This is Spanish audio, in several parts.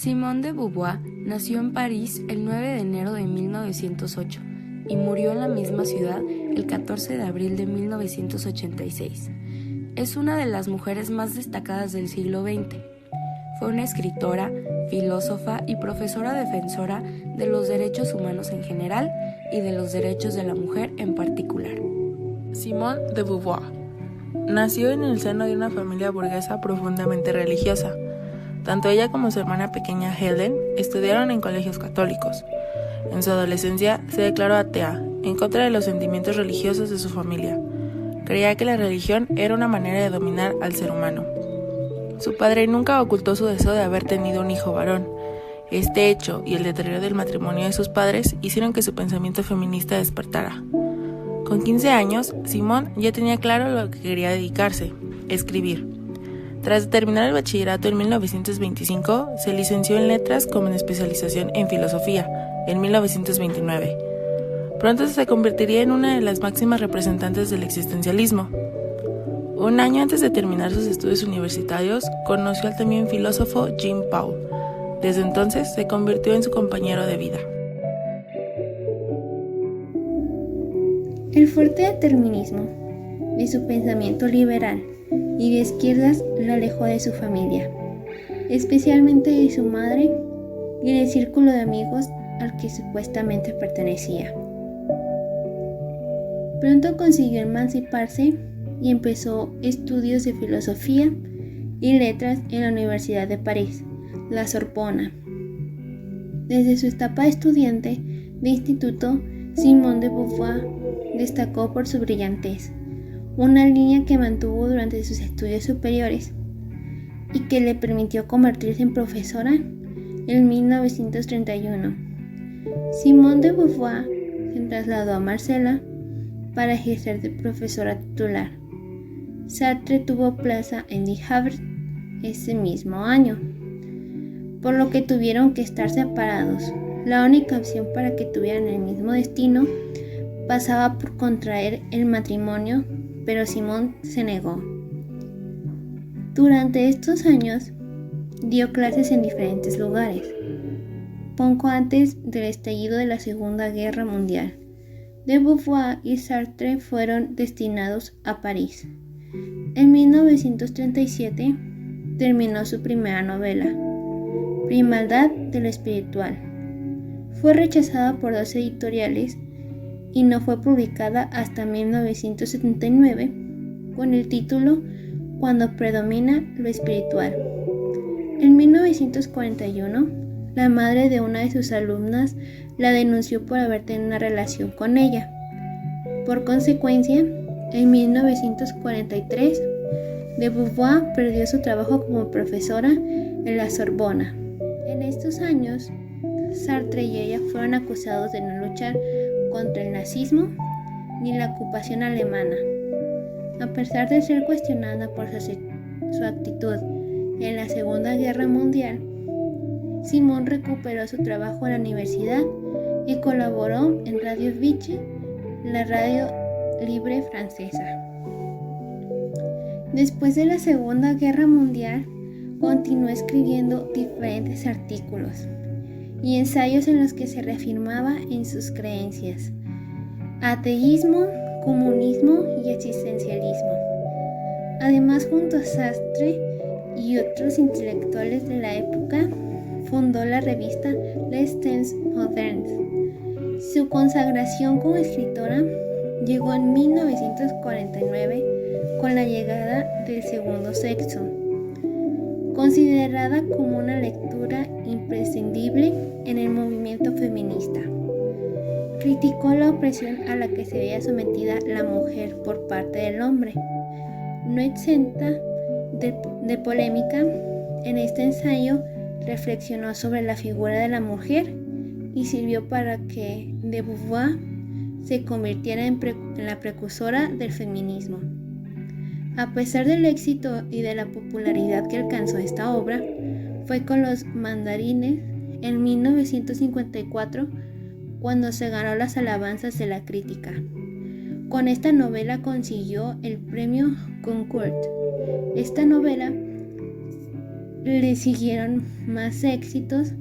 Simone de Beauvoir nació en París el 9 de enero de 1908 y murió en la misma ciudad el 14 de abril de 1986. Es una de las mujeres más destacadas del siglo XX. Fue una escritora, filósofa y profesora defensora de los derechos humanos en general y de los derechos de la mujer en particular. Simone de Beauvoir nació en el seno de una familia burguesa profundamente religiosa. Tanto ella como su hermana pequeña Helen estudiaron en colegios católicos. En su adolescencia se declaró atea, en contra de los sentimientos religiosos de su familia. Creía que la religión era una manera de dominar al ser humano. Su padre nunca ocultó su deseo de haber tenido un hijo varón. Este hecho y el deterioro del matrimonio de sus padres hicieron que su pensamiento feminista despertara. Con 15 años, Simone ya tenía claro lo que quería dedicarse: escribir. Tras terminar el bachillerato en 1925, se licenció en letras con especialización en filosofía en 1929. Pronto se convertiría en una de las máximas representantes del existencialismo. Un año antes de terminar sus estudios universitarios, conoció al también filósofo Jean Paul. Desde entonces se convirtió en su compañero de vida. El fuerte determinismo de su pensamiento liberal y de izquierdas lo alejó de su familia, especialmente de su madre y del círculo de amigos al que supuestamente pertenecía. Pronto consiguió emanciparse y empezó estudios de filosofía y letras en la Universidad de París, la Sorbona. Desde su etapa de estudiante de instituto, Simone de Beauvoir destacó por su brillantez, una línea que mantuvo durante sus estudios superiores y que le permitió convertirse en profesora en 1931. Simone de Beauvoir se trasladó a Marsella para ejercer de profesora titular. Sartre tuvo plaza en Le Havre ese mismo año, por lo que tuvieron que estar separados. La única opción para que tuvieran el mismo destino pasaba por contraer el matrimonio, pero Simone se negó. Durante estos años dio clases en diferentes lugares, poco antes del estallido de la Segunda Guerra Mundial. De Beauvoir y Sartre fueron destinados a París. En 1937 terminó su primera novela, Frialdad de lo espiritual. Fue rechazada por 2 editoriales y no fue publicada hasta 1979 con el título Cuando predomina lo espiritual. En 1941, la madre de una de sus alumnas la denunció por haber tenido una relación con ella. Por consecuencia, en 1943, de Beauvoir perdió su trabajo como profesora en la Sorbona. En estos años, Sartre y ella fueron acusados de no luchar contra el nazismo ni la ocupación alemana. A pesar de ser cuestionada por su actitud en la Segunda Guerra Mundial, Simone recuperó su trabajo en la universidad y colaboró en Radio Vichy, la radio libre francesa. Después de la Segunda Guerra Mundial, continuó escribiendo diferentes artículos y ensayos en los que se reafirmaba en sus creencias: ateísmo, comunismo y existencialismo. Además, junto a Sartre y otros intelectuales de la época, fundó la revista Les Temps Modernes. Su consagración como escritora llegó en 1949 con la llegada del Segundo Sexo, considerada como una lectura imprescindible en el movimiento feminista. Criticó la opresión a la que se veía sometida la mujer por parte del hombre. No exenta de polémica, en este ensayo reflexionó sobre la figura de la mujer y sirvió para que de Beauvoir se convirtiera en la precursora del feminismo. A pesar del éxito y de la popularidad que alcanzó esta obra, fue con Los Mandarines en 1954 cuando se ganó las alabanzas de la crítica. Con esta novela consiguió el premio Goncourt. Esta novela le siguieron más éxitos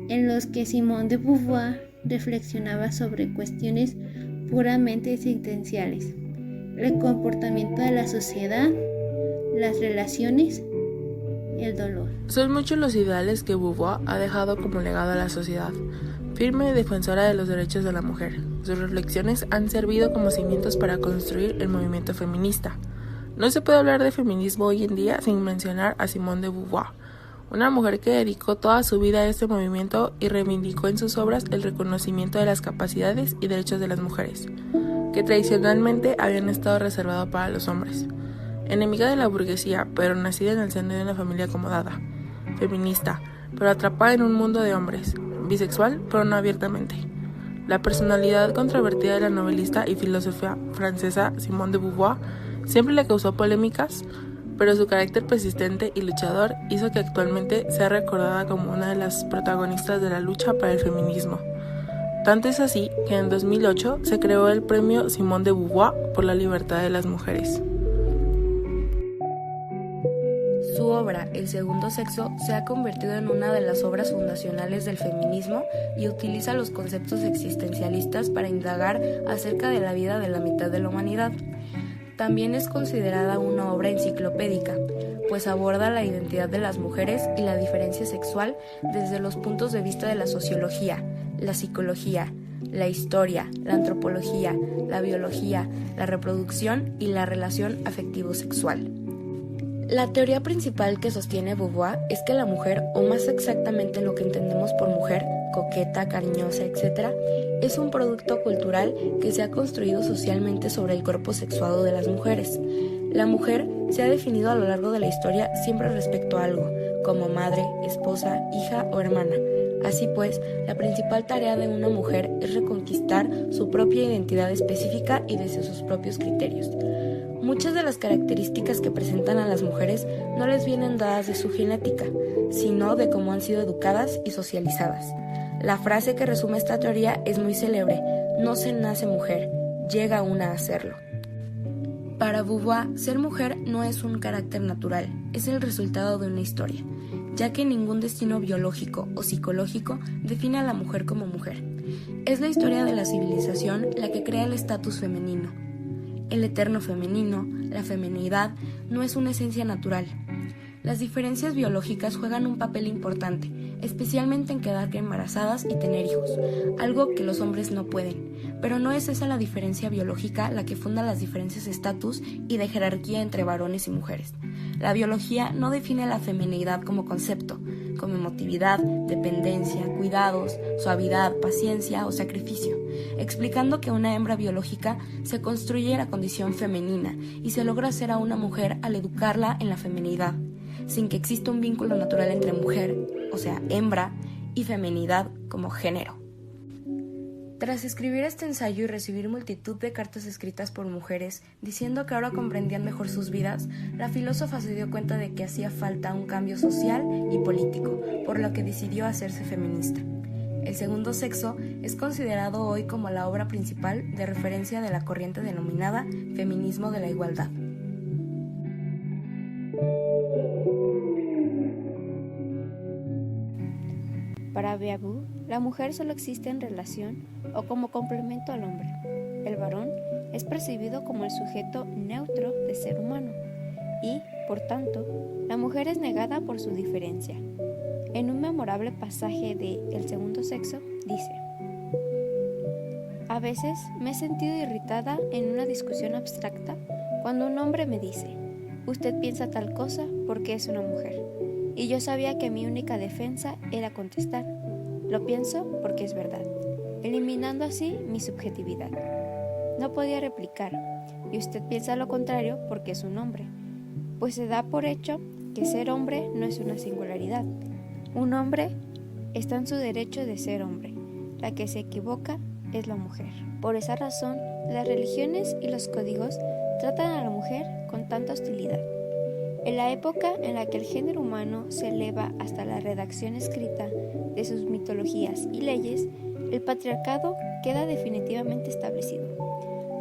en los que Simone de Beauvoir reflexionaba sobre cuestiones puramente existenciales, el comportamiento de la sociedad, las relaciones, el dolor. Son muchos los ideales que Beauvoir ha dejado como legado a la sociedad, firme defensora de los derechos de la mujer. Sus reflexiones han servido como cimientos para construir el movimiento feminista. No se puede hablar de feminismo hoy en día sin mencionar a Simone de Beauvoir, una mujer que dedicó toda su vida a este movimiento y reivindicó en sus obras el reconocimiento de las capacidades y derechos de las mujeres, que tradicionalmente habían estado reservados para los hombres. Enemiga de la burguesía, pero nacida en el seno de una familia acomodada, feminista, pero atrapada en un mundo de hombres, bisexual, pero no abiertamente. La personalidad controvertida de la novelista y filósofa francesa Simone de Beauvoir siempre le causó polémicas, pero su carácter persistente y luchador hizo que actualmente sea recordada como una de las protagonistas de la lucha para el feminismo. Tanto es así que en 2008 se creó el premio Simone de Beauvoir por la libertad de las mujeres. Su obra, El segundo sexo, se ha convertido en una de las obras fundacionales del feminismo y utiliza los conceptos existencialistas para indagar acerca de la vida de la mitad de la humanidad. También es considerada una obra enciclopédica, pues aborda la identidad de las mujeres y la diferencia sexual desde los puntos de vista de la sociología, la psicología, la historia, la antropología, la biología, la reproducción y la relación afectivo-sexual. La teoría principal que sostiene Beauvoir es que la mujer, o más exactamente lo que entendemos por mujer, coqueta, cariñosa, etc., es un producto cultural que se ha construido socialmente sobre el cuerpo sexuado de las mujeres. La mujer se ha definido a lo largo de la historia siempre respecto a algo, como madre, esposa, hija o hermana. Así pues, la principal tarea de una mujer es reconquistar su propia identidad específica y desde sus propios criterios. Muchas de las características que presentan a las mujeres no les vienen dadas de su genética, sino de cómo han sido educadas y socializadas. La frase que resume esta teoría es muy célebre: no se nace mujer, llega una a serlo. Para Beauvoir, ser mujer no es un carácter natural, es el resultado de una historia, ya que ningún destino biológico o psicológico define a la mujer como mujer. Es la historia de la civilización la que crea el estatus femenino. El eterno femenino, la feminidad, no es una esencia natural. Las diferencias biológicas juegan un papel importante, especialmente en quedar embarazadas y tener hijos, algo que los hombres no pueden. Pero no es esa la diferencia biológica la que funda las diferencias de estatus y de jerarquía entre varones y mujeres. La biología no define la feminidad como concepto, como emotividad, dependencia, cuidados, suavidad, paciencia o sacrificio, explicando que una hembra biológica se construye en la condición femenina y se logra hacer a una mujer al educarla en la feminidad, sin que exista un vínculo natural entre mujer, o sea, hembra, y feminidad como género. Tras escribir este ensayo y recibir multitud de cartas escritas por mujeres diciendo que ahora comprendían mejor sus vidas, la filósofa se dio cuenta de que hacía falta un cambio social y político, por lo que decidió hacerse feminista. El segundo sexo es considerado hoy como la obra principal de referencia de la corriente denominada feminismo de la igualdad. Para Beauvoir, la mujer solo existe en relación o como complemento al hombre. El varón es percibido como el sujeto neutro de ser humano y, por tanto, la mujer es negada por su diferencia. En un memorable pasaje de El segundo sexo, dice: a veces me he sentido irritada en una discusión abstracta cuando un hombre me dice: usted piensa tal cosa porque es una mujer. Y yo sabía que mi única defensa era contestar: lo pienso porque es verdad, eliminando así mi subjetividad. No podía replicar: y usted piensa lo contrario porque es un hombre, pues se da por hecho que ser hombre no es una singularidad. Un hombre está en su derecho de ser hombre. La que se equivoca es la mujer. Por esa razón, las religiones y los códigos tratan a la mujer con tanta hostilidad. En la época en la que el género humano se eleva hasta la redacción escrita de sus mitologías y leyes, el patriarcado queda definitivamente establecido.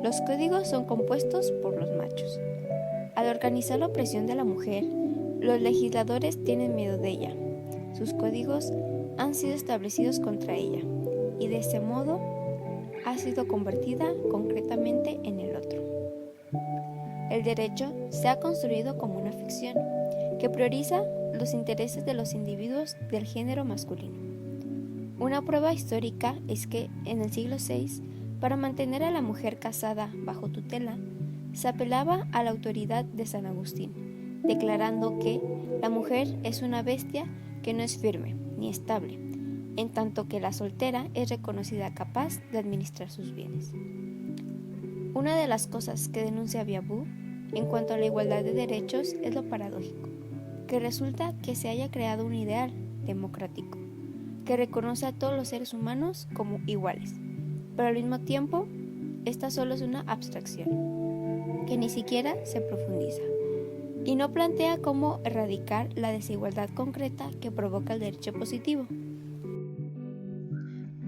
Los códigos son compuestos por los machos. Al organizar la opresión de la mujer, Los legisladores tienen miedo de ella. Sus códigos han sido establecidos contra ella y de ese modo ha sido convertida concretamente en el otro. El derecho se ha construido como una ficción que prioriza los intereses de los individuos del género masculino. Una prueba histórica es que en el siglo VI, para mantener a la mujer casada bajo tutela, se apelaba a la autoridad de San Agustín, declarando que la mujer es una bestia que no es firme ni estable, en tanto que la soltera es reconocida capaz de administrar sus bienes. Una de las cosas que denuncia Biabú en cuanto a la igualdad de derechos es lo paradójico, que resulta que se haya creado un ideal democrático que reconoce a todos los seres humanos como iguales, pero al mismo tiempo esta solo es una abstracción que ni siquiera se profundiza y no plantea cómo erradicar la desigualdad concreta que provoca el derecho positivo.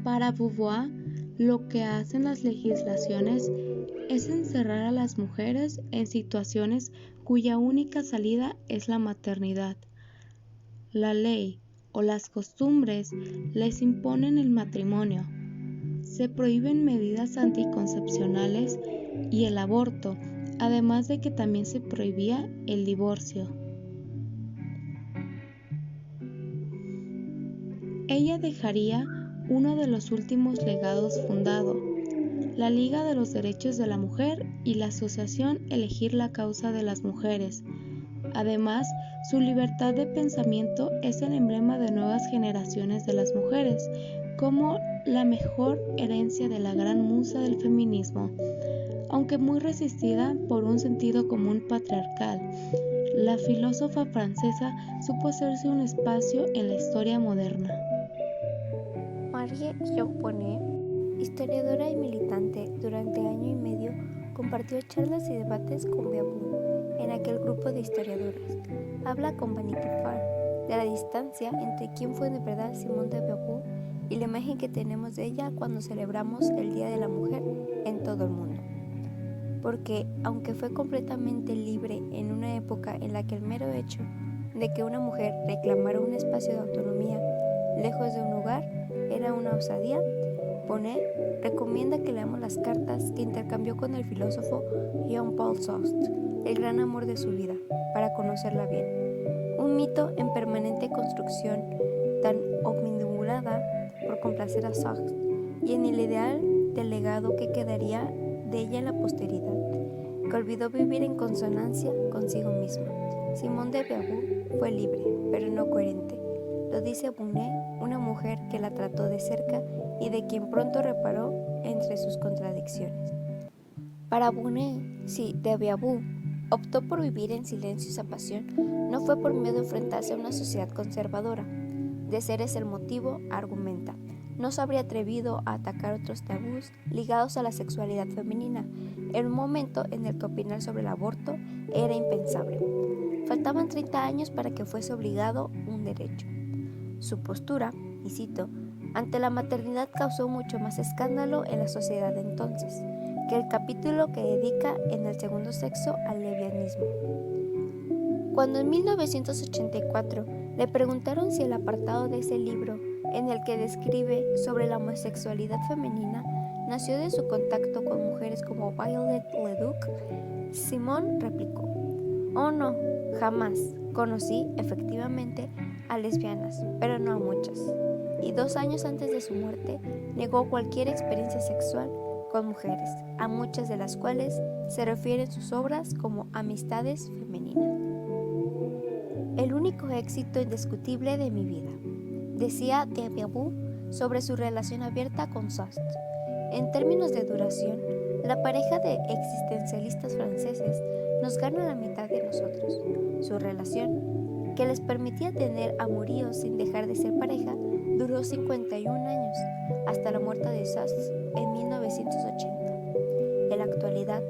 Para Beauvoir, lo que hacen las legislaciones es encerrar a las mujeres en situaciones cuya única salida es la maternidad. La ley o las costumbres les imponen el matrimonio. Se prohíben medidas anticoncepcionales y el aborto, además de que también se prohibía el divorcio. Ella dejaría uno de los últimos legados fundado, la Liga de los Derechos de la Mujer y la Asociación Elegir la Causa de las Mujeres. Además, su libertad de pensamiento es el emblema de nuevas generaciones de las mujeres, como la mejor herencia de la gran musa del feminismo. Aunque muy resistida por un sentido común patriarcal, la filósofa francesa supo hacerse un espacio en la historia moderna. Marie Jopone, historiadora y militante, durante año y medio compartió charlas y debates con Biabú en aquel grupo de historiadoras. Habla con Vanity Fair de la distancia entre quién fue de verdad Simone de Beauvoir y la imagen que tenemos de ella cuando celebramos el Día de la Mujer en todo el mundo. Porque, aunque fue completamente libre en una época en la que el mero hecho de que una mujer reclamara un espacio de autonomía lejos de un hogar era una osadía, Bonnet recomienda que leamos las cartas que intercambió con el filósofo Jean-Paul Sartre, el gran amor de su vida, para conocerla bien. Un mito en permanente construcción, tan obnubilada por complacer a Sartre, y en el ideal del legado que quedaría de ella en la posteridad, que olvidó vivir en consonancia consigo misma. Simone de Beauvoir fue libre, pero no coherente. Lo dice Bonnet, una mujer que la trató de cerca y de quien pronto reparó entre sus contradicciones. Para Bonnet, si de Beauvoir optó por vivir en silencio esa pasión, no fue por miedo a enfrentarse a una sociedad conservadora. De ser ese el motivo, argumenta, no se habría atrevido a atacar otros tabús ligados a la sexualidad femenina, en un momento en el que opinar sobre el aborto era impensable. Faltaban 30 años para que fuese obligado un derecho. Su postura, y cito, ante la maternidad causó mucho más escándalo en la sociedad de entonces que el capítulo que dedica en el segundo sexo al lesbianismo. Cuando en 1984 le preguntaron si el apartado de ese libro en el que describe sobre la homosexualidad femenina nació de su contacto con mujeres como Violet Leduc, Simone replicó, «Oh no, jamás. Conocí, efectivamente, a lesbianas, pero no a muchas». Y 2 años antes de su muerte, negó cualquier experiencia sexual con mujeres, a muchas de las cuales se refieren sus obras como amistades femeninas. El único éxito indiscutible de mi vida, decía de Beauvoir sobre su relación abierta con Sartre. En términos de duración, la pareja de existencialistas franceses nos gana la mitad de nosotros. Su relación, que les permitía tener amoríos sin dejar de ser pareja, duró 51 años, hasta la muerte de Sartre en 1980. En la actualidad,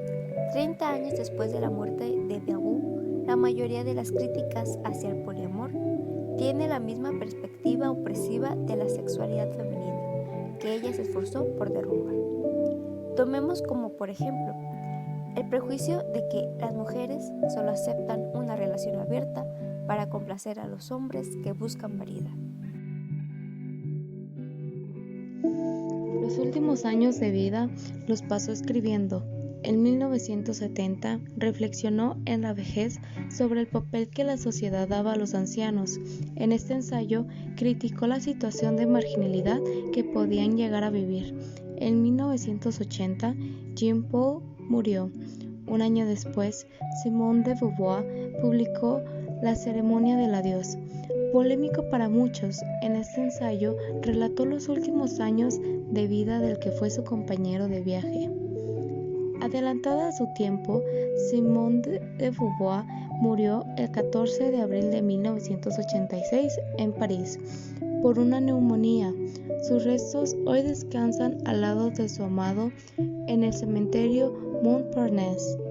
30 años después de la muerte de Beauvoir, la mayoría de las críticas hacia el poliamor tiene la misma perspectiva opresiva de la sexualidad femenina que ella se esforzó por derrumbar. Tomemos como por ejemplo el prejuicio de que las mujeres solo aceptan una relación abierta para complacer a los hombres que buscan variedad. Los últimos años de vida los pasó escribiendo. En 1970 reflexionó en la vejez sobre el papel que la sociedad daba a los ancianos. En este ensayo criticó la situación de marginalidad que podían llegar a vivir. En 1980, Jean-Paul murió. Un año después, Simone de Beauvoir publicó La ceremonia del adiós. Polémico para muchos, en este ensayo relató los últimos años de vida del que fue su compañero de viaje. Adelantada a su tiempo, Simone de Beauvoir murió el 14 de abril de 1986 en París por una neumonía. Sus restos hoy descansan al lado de su amado en el cementerio Montparnasse.